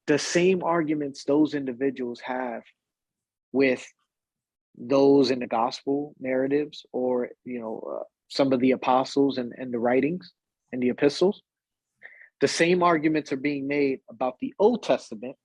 the same arguments those individuals have with those in the gospel narratives, or some of the apostles and the writings and the epistles, the same arguments are being made about the Old Testament.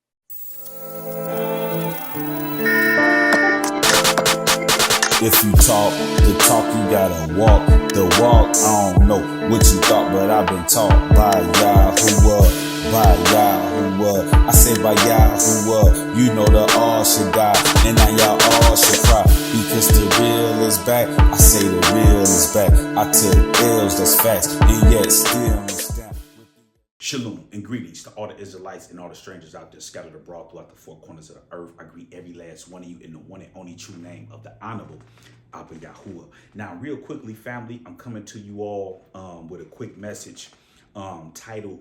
If you talk the talk, you gotta walk the walk. I don't know what you thought, but I've been taught by YaHuWaH, by YaHuWaH. I say by YaHuWaH, you know the all should die, and now y'all all should cry, because the real is back. I say the real is back. I took L's, that's facts, and yet still stand. Shalom and greetings to all the Israelites and all the strangers out there scattered abroad throughout the four corners of the earth. I greet every last one of you in the one and only true name of the Honorable YaHuWaH. Now, real quickly, family, I'm coming to you all with a quick message titled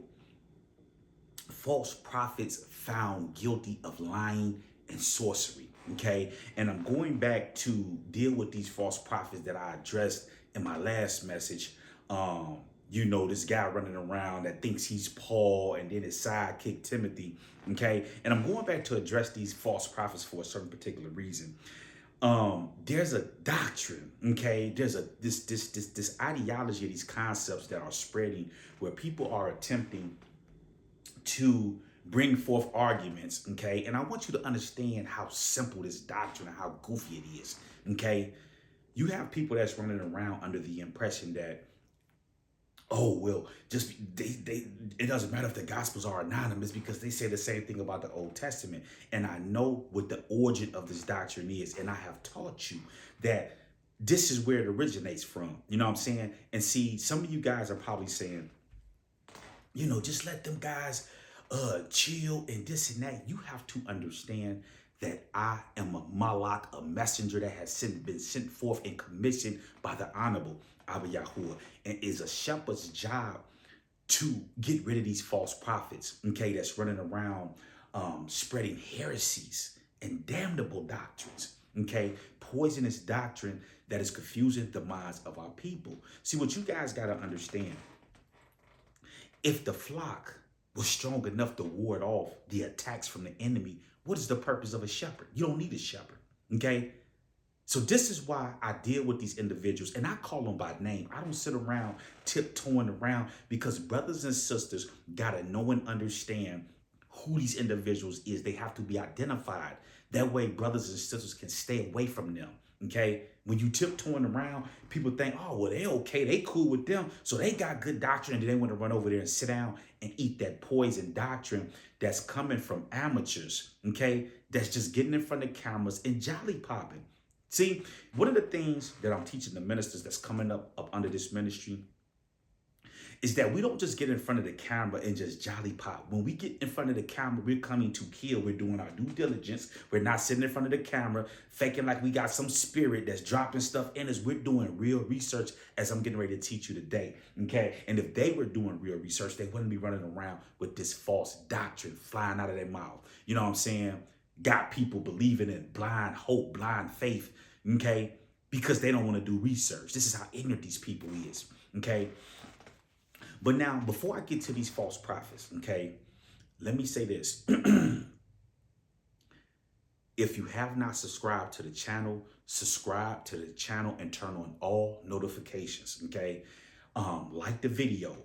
False Prophets Found Guilty of Lying and Sorcery. Okay, and I'm going back to deal with these false prophets that I addressed in my last message. This guy running around that thinks he's Paul, and then his sidekick Timothy. Okay, and I'm going back to address these false prophets for a certain particular reason. There's a doctrine, okay? There's this ideology, these concepts that are spreading where people are attempting to bring forth arguments, okay? And I want you to understand how simple this doctrine and how goofy it is, okay? You have people that's running around under the impression that, oh, well, just it doesn't matter if the Gospels are anonymous because they say the same thing about the Old Testament. And I know what the origin of this doctrine is, and I have taught you that this is where it originates from. You know what I'm saying? And see, some of you guys are probably saying, just let them guys chill and this and that. You have to understand that I am a malak, a messenger that has been sent forth and commissioned by the Honorable YaHuWaH, and is a shepherd's job to get rid of these false prophets, okay, that's running around spreading heresies and damnable doctrines, okay, poisonous doctrine that is confusing the minds of our people. See, what you guys got to understand, if the flock was strong enough to ward off the attacks from the enemy, what is the purpose of a shepherd? You don't need a shepherd, okay? So this is why I deal with these individuals, and I call them by name. I don't sit around tiptoeing around, because brothers and sisters got to know and understand who these individuals is. They have to be identified. That way brothers and sisters can stay away from them, okay? When you tiptoeing around, people think, oh, well, they okay. They cool with them. So they got good doctrine, and they want to run over there and sit down and eat that poison doctrine that's coming from amateurs, okay? That's just getting in front of cameras and jolly popping. See, one of the things that I'm teaching the ministers that's coming up under this ministry is that we don't just get in front of the camera and just jolly pop. When we get in front of the camera, we're coming to kill. We're doing our due diligence. We're not sitting in front of the camera faking like we got some spirit that's dropping stuff in us. We're doing real research, as I'm getting ready to teach you today, okay? And if they were doing real research, they wouldn't be running around with this false doctrine flying out of their mouth. You know what I'm saying? Got people believing in blind hope, blind faith, okay? Because they don't want to do research. This is how ignorant these people is, okay? But now, before I get to these false prophets, okay, let me say this. If you have not subscribed to the channel, subscribe to the channel and turn on all notifications, okay? Like the video.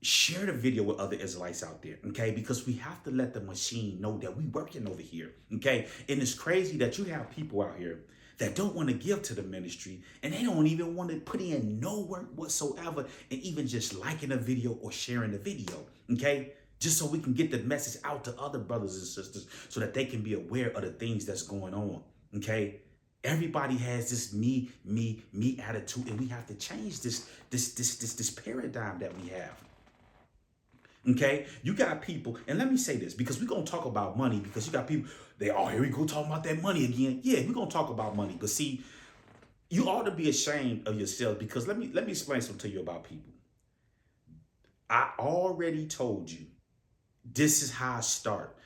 Share the video with other Israelites out there, okay? Because we have to let the machine know that we working over here, okay? And it's crazy that you have people out here that don't want to give to the ministry, and they don't even want to put in no work whatsoever, and even just liking a video or sharing the video, okay? Just so we can get the message out to other brothers and sisters so that they can be aware of the things that's going on, okay? Everybody has this me attitude, and we have to change this paradigm that we have. Okay, you got people, and let me say this, because we're going to talk about money, because you got people, here we go talking about that money again. Yeah, we're going to talk about money, but see, you ought to be ashamed of yourself, because let me explain something to you about people. I already told you, this is how I start.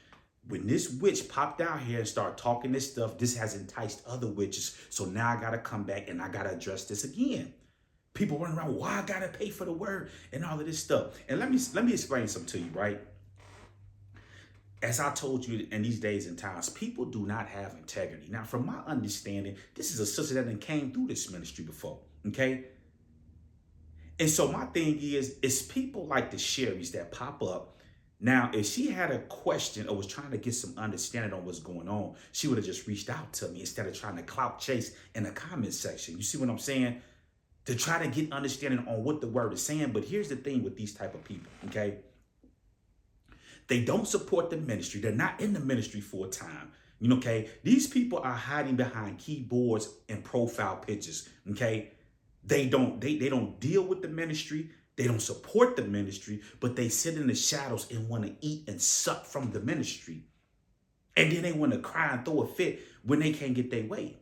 When this witch popped out here and started talking this stuff, this has enticed other witches, so now I got to come back and I got to address this again. People running around, why I gotta pay for the word and all of this stuff. And let me explain something to you, right? as I told you in these days and times, people do not have integrity. Now, from my understanding, this is a sister that came through this ministry before, okay? And so my thing is, it's people like the Sherrys that pop up. Now, if she had a question or was trying to get some understanding on what's going on, she would have just reached out to me instead of trying to clout chase in the comment section. You see what I'm saying? To try to get understanding on what the word is saying. But here's the thing with these type of people, okay? They don't support the ministry. They're not in the ministry full time. You know, okay? These people are hiding behind keyboards and profile pictures, okay? They don't deal with the ministry. They don't support the ministry, but they sit in the shadows and want to eat and suck from the ministry. And then they want to cry and throw a fit when they can't get their way.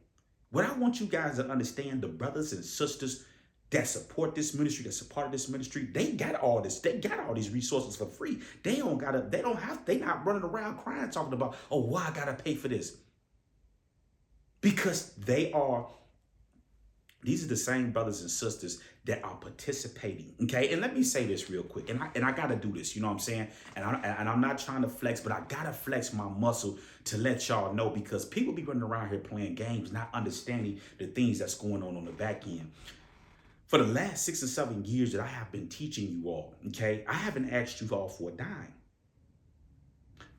What I want you guys to understand, the brothers and sisters that support this ministry, that's a part of this ministry, they got all this. They got all these resources for free. They not running around crying, talking about, oh, why I gotta pay for this? Because these are the same brothers and sisters that are participating, okay? And let me say this real quick, and I gotta do this, you know what I'm saying? And I'm not trying to flex, but I gotta flex my muscle to let y'all know, because people be running around here playing games, not understanding the things that's going on the back end. For the last 6 or 7 years that I have been teaching you all, okay, I haven't asked you all for a dime.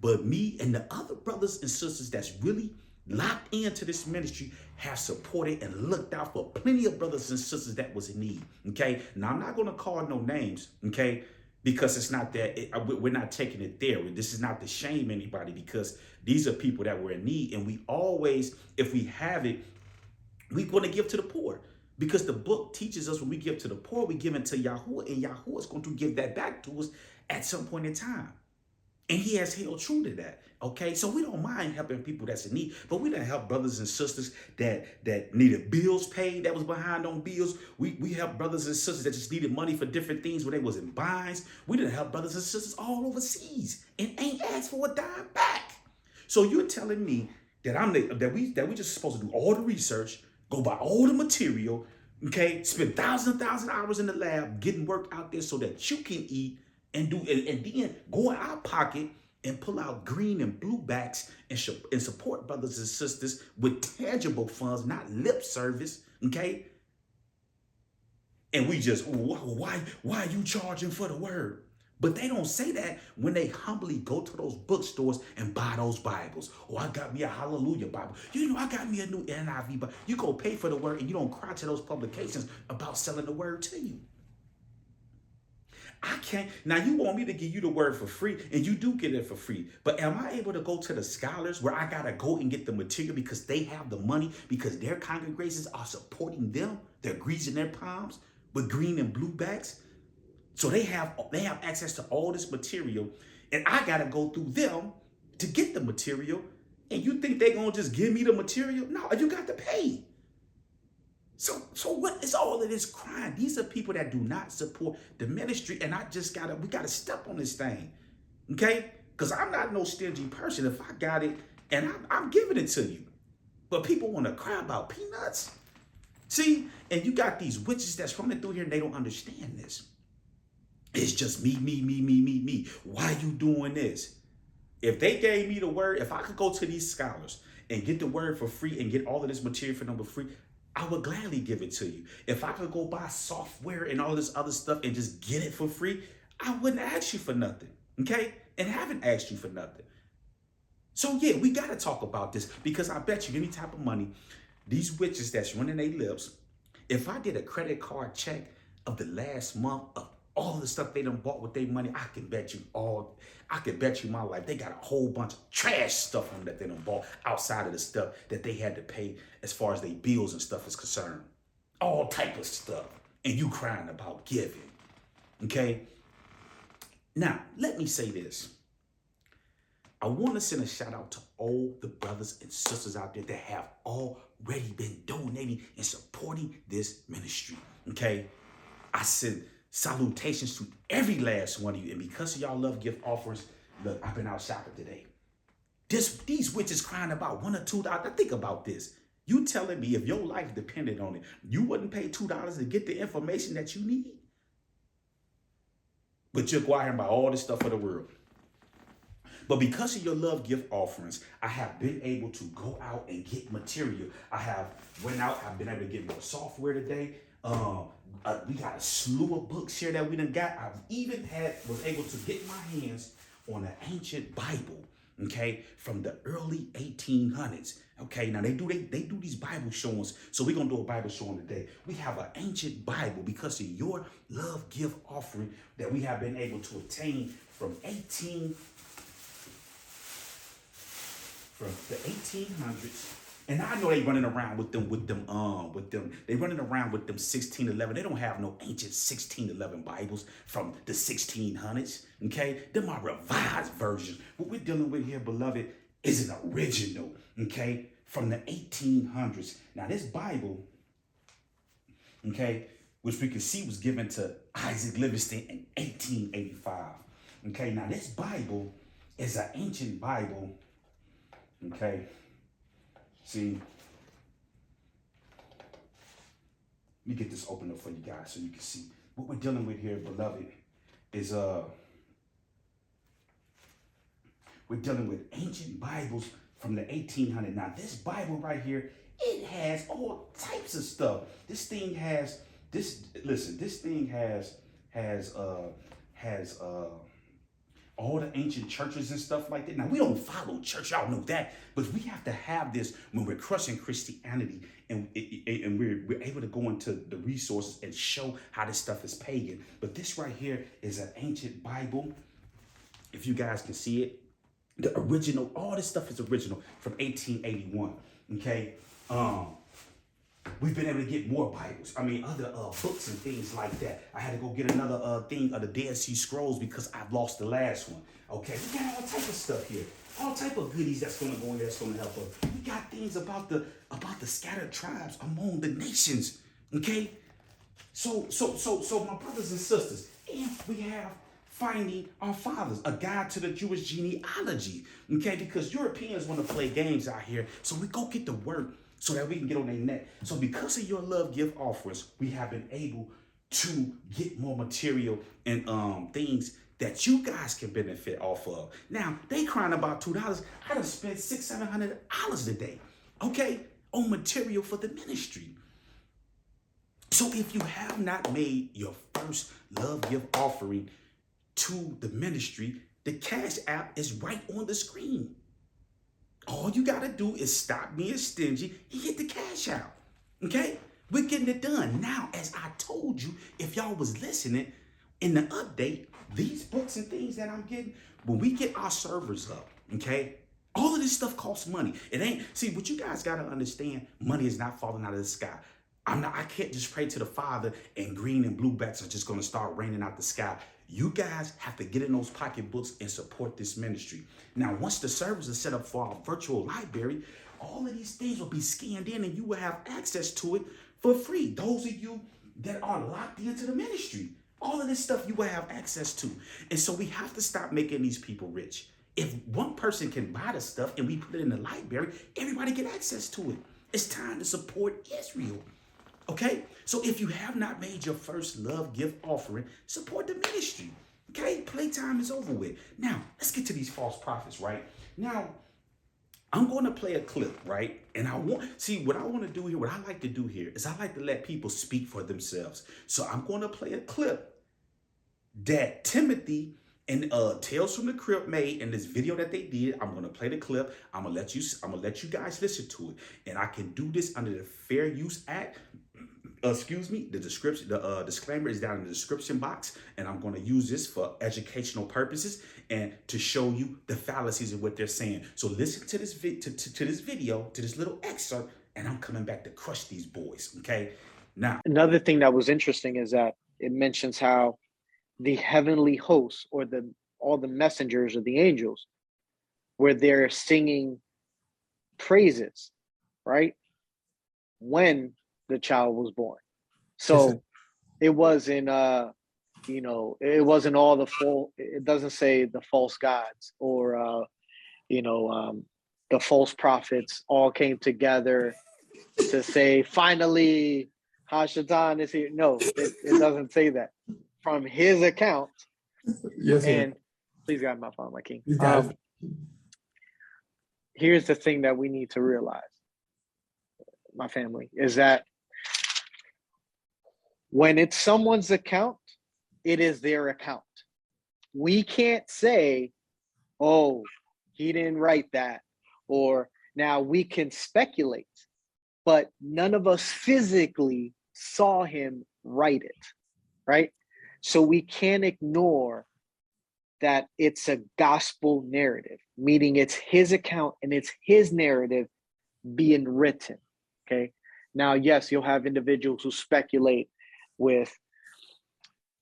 But me and the other brothers and sisters that's really locked into this ministry have supported and looked out for plenty of brothers and sisters that was in need, okay? Now, I'm not going to call no names, okay, because it's not that, we're not taking it there. This is not to shame anybody, because these are people that were in need, and we always, if we have it, we want to give to the poor. Because the book teaches us when we give to the poor, we give it to YaHuWaH, and YaHuWaH is going to give that back to us at some point in time. And he has held true to that, okay? So we don't mind helping people that's in need, but we done help brothers and sisters that needed bills paid, that was behind on bills. We help brothers and sisters that just needed money for different things where they was in binds. We done help brothers and sisters all overseas and ain't asked for a dime back. So you're telling me that we just supposed to do all the research, go buy all the material, okay? Spend thousands and thousands of hours in the lab getting work out there so that you can eat and then go in our pocket and pull out green and blue backs and support brothers and sisters with tangible funds, not lip service, okay? And we just, why are you charging for the word? But they don't say that when they humbly go to those bookstores and buy those Bibles. Oh, I got me a Hallelujah Bible. You know, I got me a new NIV Bible. You go pay for the word and you don't cry to those publications about selling the word to you. I can't. Now, you want me to give you the word for free, and you do get it for free. But am I able to go to the scholars where I got to go and get the material because they have the money, because their congregations are supporting them? They're greasing their palms with green and blue backs. So they have access to all this material, and I got to go through them to get the material. And you think they're going to just give me the material? No, you got to pay. So what is all of this crying? These are people that do not support the ministry, and we got to step on this thing, okay? Because I'm not no stingy person. If I got it, and I'm giving it to you. But people want to cry about peanuts. See, and you got these witches that's running through here, and they don't understand this. It's just me. Why you doing this? If they gave me the word, if I could go to these scholars and get the word for free and get all of this material for them for free, I would gladly give it to you. If I could go buy software and all this other stuff and just get it for free, I wouldn't ask you for nothing, okay? And haven't asked you for nothing. So yeah, we got to talk about this, because I bet you any type of money, these witches that's running their lips, if I did a credit card check of the last month of all the stuff they done bought with their money, I can bet you my life, they got a whole bunch of trash stuff on that they done bought outside of the stuff that they had to pay as far as their bills and stuff is concerned. All type of stuff. And you crying about giving, okay? Now, let me say this. I want to send a shout out to all the brothers and sisters out there that have already been donating and supporting this ministry, okay? I send salutations to every last one of you. And because y'all love gift offerings, look, I've been out shopping today. These witches crying about $1 or $2. Now think about this. You telling me if your life depended on it, you wouldn't pay $2 to get the information that you need? But you'll go out here and buy all this stuff for the world. But because of your love gift offerings, I have been able to go out and get material. I have went out. I've been able to get more software today. We got a slew of books here that we done got. I've even was able to get my hands on an ancient Bible, okay, from the early 1800s. Okay, now they do these Bible showings, so we're gonna do a Bible showing today. We have an ancient Bible because of your love gift offering that we have been able to obtain from the 1800s. And I know they running around with them. They running around with them 1611. They don't have no ancient 1611 Bibles from the 1600s. Okay, them are revised versions. What we're dealing with here, beloved, is an original. Okay, from the 1800s. Now this Bible, okay, which we can see was given to Isaac Livingston in 1885. Okay, now this Bible is an ancient Bible. Okay. See, let me get this open up for you guys so you can see what we're dealing with here, beloved, is we're dealing with ancient Bibles from the 1800s. Now this Bible right here, it has all types of stuff. This thing has all the ancient churches and stuff like that. Now, we don't follow church, y'all know that, but we have to have this when we're crushing Christianity and we're able to go into the resources and show how this stuff is pagan. But this right here is an ancient Bible. If you guys can see it, the original, all this stuff is original from 1881, okay? We've been able to get more Bibles. I mean, other books and things like that. I had to go get another thing of the Dead Sea Scrolls because I've lost the last one. Okay, we got all type of stuff here. All type of goodies that's going to go in there that's going to help us. We got things about the scattered tribes among the nations. Okay, so my brothers and sisters, and we have Finding Our Fathers, a guide to the Jewish genealogy. Okay, because Europeans want to play games out here, so we go get the word so that we can get on their neck. So because of your love gift offerings, we have been able to get more material and things that you guys can benefit off of. Now, they crying about $2. I done spent $600-700 today, okay, on material for the ministry. So if you have not made your first love gift offering to the ministry, the Cash App is right on the screen. All you got to do is stop being stingy and hit the Cash App. Okay? We're getting it done. Now, as I told you, if y'all was listening, in the update, these books and things that I'm getting, when we get our servers up, okay, all of this stuff costs money. It ain't, see, what you guys got to understand, money is not falling out of the sky. I can't just pray to the Father and green and blue backs are just going to start raining out the sky. You guys have to get in those pocketbooks and support this ministry. Now, once the servers are set up for our virtual library, all of these things will be scanned in and you will have access to it for free. Those of you that are locked into the ministry, all of this stuff you will have access to. And so we have to stop making these people rich. If one person can buy the stuff and we put it in the library, everybody get access to it. It's time to support Israel. Okay, so if you have not made your first love gift offering, support the ministry. Okay, playtime is over with. Now, let's get to these false prophets, right? Now, I'm going to play a clip, right? And what I want to do here, what I like to do here is I like to let people speak for themselves. So I'm going to play a clip that Timothy and Tales from the Crypt made in this video that they did. I'm going to play the clip. I'm going to let you guys listen to it. And I can do this under the Fair Use Act. The description, the disclaimer is down in the description box, and I'm going to use this for educational purposes and to show you the fallacies of what they're saying. So listen to this video, to this little excerpt, and I'm coming back to crush these boys. Okay. Now, another thing that was interesting is that it mentions how the heavenly hosts, or all the messengers of the angels, where they're singing praises, right, when the child was born. So it wasn't it wasn't all it doesn't say the false gods or the false prophets all came together to say finally Hashatan is here. No, it doesn't say that. From his account. Yes, and please grab my phone, my king. Here's the thing that we need to realize, my family, is that when it's someone's account, it is their account. We can't say, oh, he didn't write that. Or now we can speculate, but none of us physically saw him write it, right? So we can't ignore that it's a gospel narrative, meaning it's his account and it's his narrative being written, okay? Now, yes, you'll have individuals who speculate with,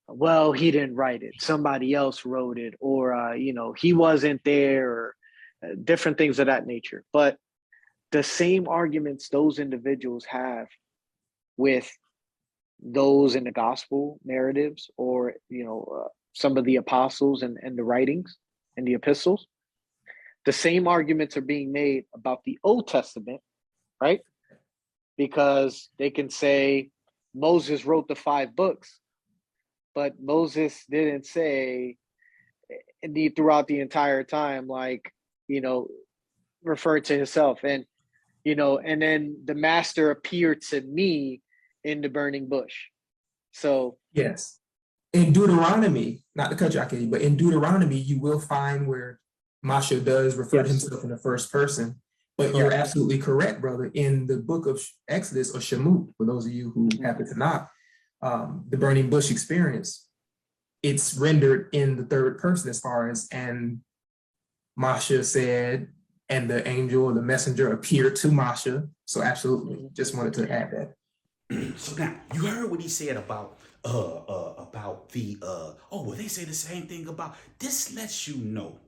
well, he didn't write it, somebody else wrote it, or he wasn't there, or different things of that nature. But the same arguments those individuals have with those in the gospel narratives, or some of the apostles and the writings and the epistles, the same arguments are being made about the Old Testament, right? Because they can say Moses wrote the 5 books, but Moses didn't say throughout the entire time, refer to himself, and then the master appeared to me in the burning bush. So yes, in Deuteronomy, not to cut you, Aki, but in Deuteronomy, you will find where Masha does refer to himself in the first person. But you're absolutely correct, brother. In the book of Exodus, or Shemut, for those of you who happen to not, the burning bush experience, it's rendered in the third person as far as, and Masha said, and the angel or the messenger appeared to Masha. So absolutely, just wanted to add that. So now you heard what he said about the well, they say the same thing about this. Lets you know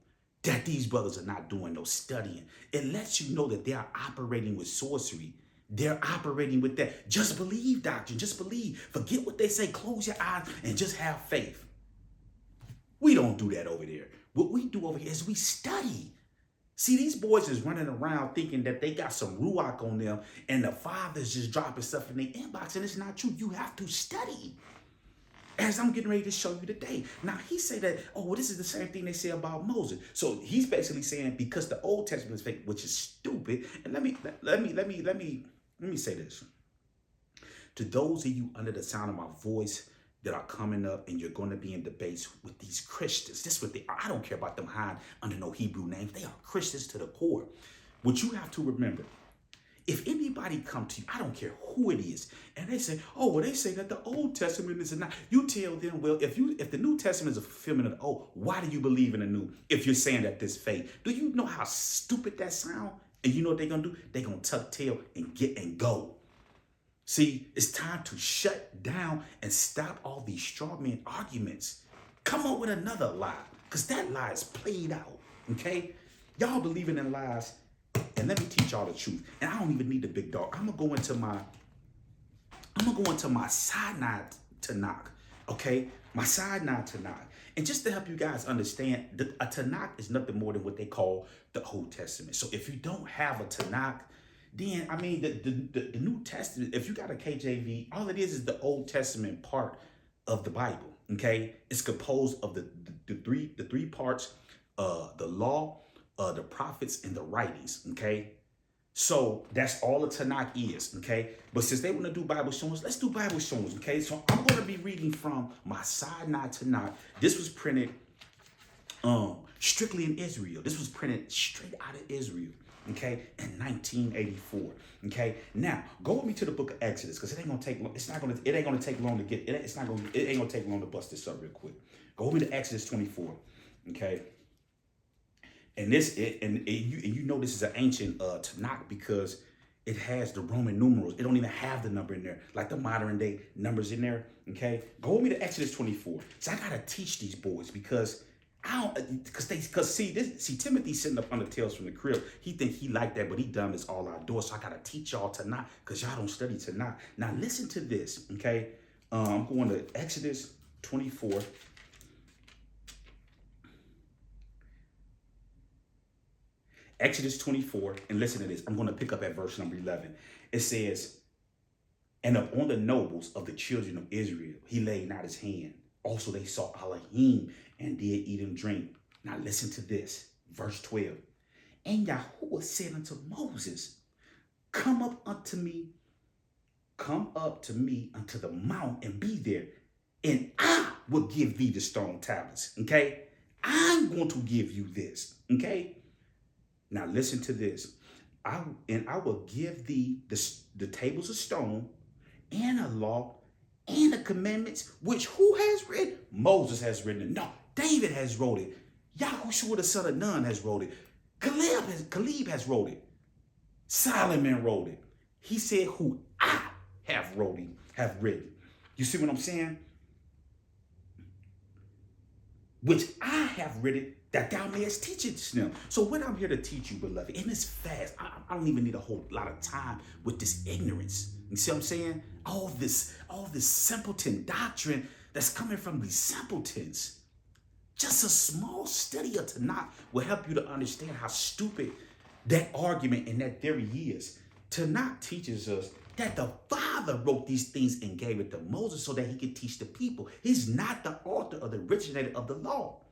that these brothers are not doing no studying. It lets you know that they are operating with sorcery. They're operating with that. Just believe doctrine. Just believe. Forget what they say. Close your eyes and just have faith. We don't do that over there. What we do over here is we study. See, these boys is running around thinking that they got some ruach on them and the father's just dropping stuff in their inbox, and it's not true. You have to study. As I'm getting ready to show you today. Now, he said that, oh, well, this is the same thing they say about Moses. So he's basically saying because the Old Testament is fake, which is stupid. And let me say this. To those of you under the sound of my voice that are coming up and you're going to be in debates with these Christians. This is what they are. I don't care about them hiding under no Hebrew names. They are Christians to the core. What you have to remember, if anybody come to you, I don't care who it is, and they say, oh, well, they say that the Old Testament is not. You tell them, well, if the New Testament is a fulfillment of the Old, why do you believe in the New if you're saying that this fake? Do you know how stupid that sounds? And you know what they're going to do? They're going to tuck tail and get and go. See, it's time to shut down and stop all these straw man arguments. Come up with another lie, because that lie is played out, okay? Y'all believing in lies, and let me teach y'all the truth. And I don't even need the big dog. I'm gonna go into my Sinai Tanakh, okay? My Sinai Tanakh. And just to help you guys understand, a Tanakh is nothing more than what they call the Old Testament. So if you don't have a Tanakh, then, I mean, the New Testament, if you got a KJV, all it is the Old Testament part of the Bible, okay? It's composed of the three parts, the law, the prophets, and the writings, okay? So that's all the Tanakh is, okay? But since they want to do Bible showings, let's do Bible showings, okay? So I'm going to be reading from my Sinai Tanakh. This was printed strictly in Israel. This was printed straight out of Israel. Okay, in 1984. Okay, now go with me to the book of Exodus, because it ain't gonna take long. It ain't gonna take long to get. It ain't gonna take long to bust this up real quick. Go with me to Exodus 24. Okay, and you know this is an ancient Tanakh because it has the Roman numerals. It don't even have the number in there like the modern day numbers in there. Okay, go with me to Exodus 24. So I gotta teach these boys because. See, Timothy sitting up on the Tales from the Crib. He think he like that, but he dumb as all outdoors. So I gotta teach y'all tonight because y'all don't study tonight. Now listen to this, okay? I'm going to Exodus 24. Exodus 24, and listen to this. I'm going to pick up at verse number 11. It says, and upon the nobles of the children of Israel, he laid not his hand. Also they saw Elohim and did eat and drink. Now listen to this. Verse 12. And YaHuWaH said unto Moses, come up to me unto the mount and be there, and I will give thee the stone tablets. Okay? I'm going to give you this. Okay? Now listen to this. I will give thee the tables of stone and a law and the commandments, which who has written? Moses has written it. No, David has wrote it. YaHuWaH the son of Nun has wrote it. Caleb has wrote it. Solomon wrote it. He said who I have written. You see what I'm saying? Which I have written, that thou mayest teach it to them. So what I'm here to teach you, beloved, and it's fast. I don't even need a whole lot of time with this ignorance. You see what I'm saying? All this simpleton doctrine that's coming from these simpletons. Just a small study of Tanakh will help you to understand how stupid that argument and that theory is. Tanakh teaches us that the Father wrote these things and gave it to Moses so that he could teach the people. He's not the author or the originator of the law.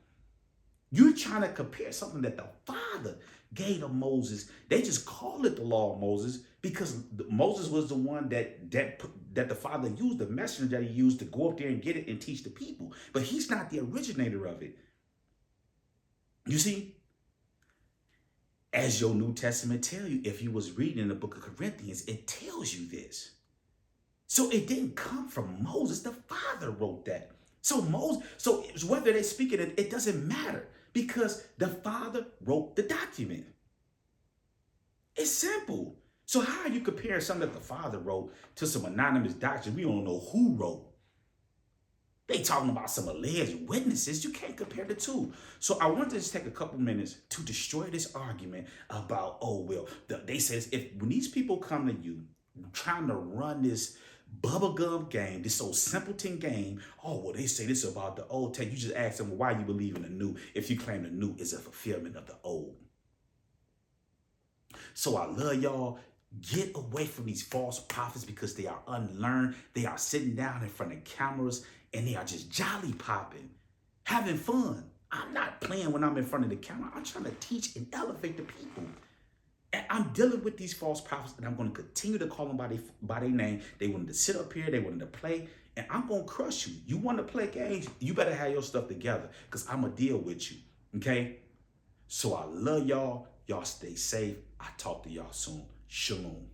You're trying to compare something that the Father gave to Moses. They just call it the law of Moses because Moses was the one that the Father used, the messenger that he used to go up there and get it and teach the people. But he's not the originator of it. You see? As your New Testament tell you, if you was reading in the book of Corinthians, it tells you this. So it didn't come from Moses. The Father wrote that. So whether they speak it, it doesn't matter because the Father wrote the document. It's simple. So how are you comparing something that the Father wrote to some anonymous doctrine we don't know who wrote? They talking about some alleged witnesses. You can't compare the two. So I want to just take a couple minutes to destroy this argument about, oh, well, they say when these people come to you trying to run this bubblegum game, this old simpleton game, oh, well, they say this about the Old Testament. You just ask them, well, why you believe in the new if you claim the new is a fulfillment of the old? So I love y'all. Get away from these false prophets because they are unlearned. They are sitting down in front of cameras and they are just jolly popping, having fun. I'm not playing when I'm in front of the camera. I'm trying to teach and elevate the people. And I'm dealing with these false prophets and I'm going to continue to call them by their name. They wanted to sit up here. They wanted to play. And I'm going to crush you. You want to play games? You better have your stuff together because I'm going to deal with you. Okay? So I love y'all. Y'all stay safe. I'll talk to y'all soon. Shalom.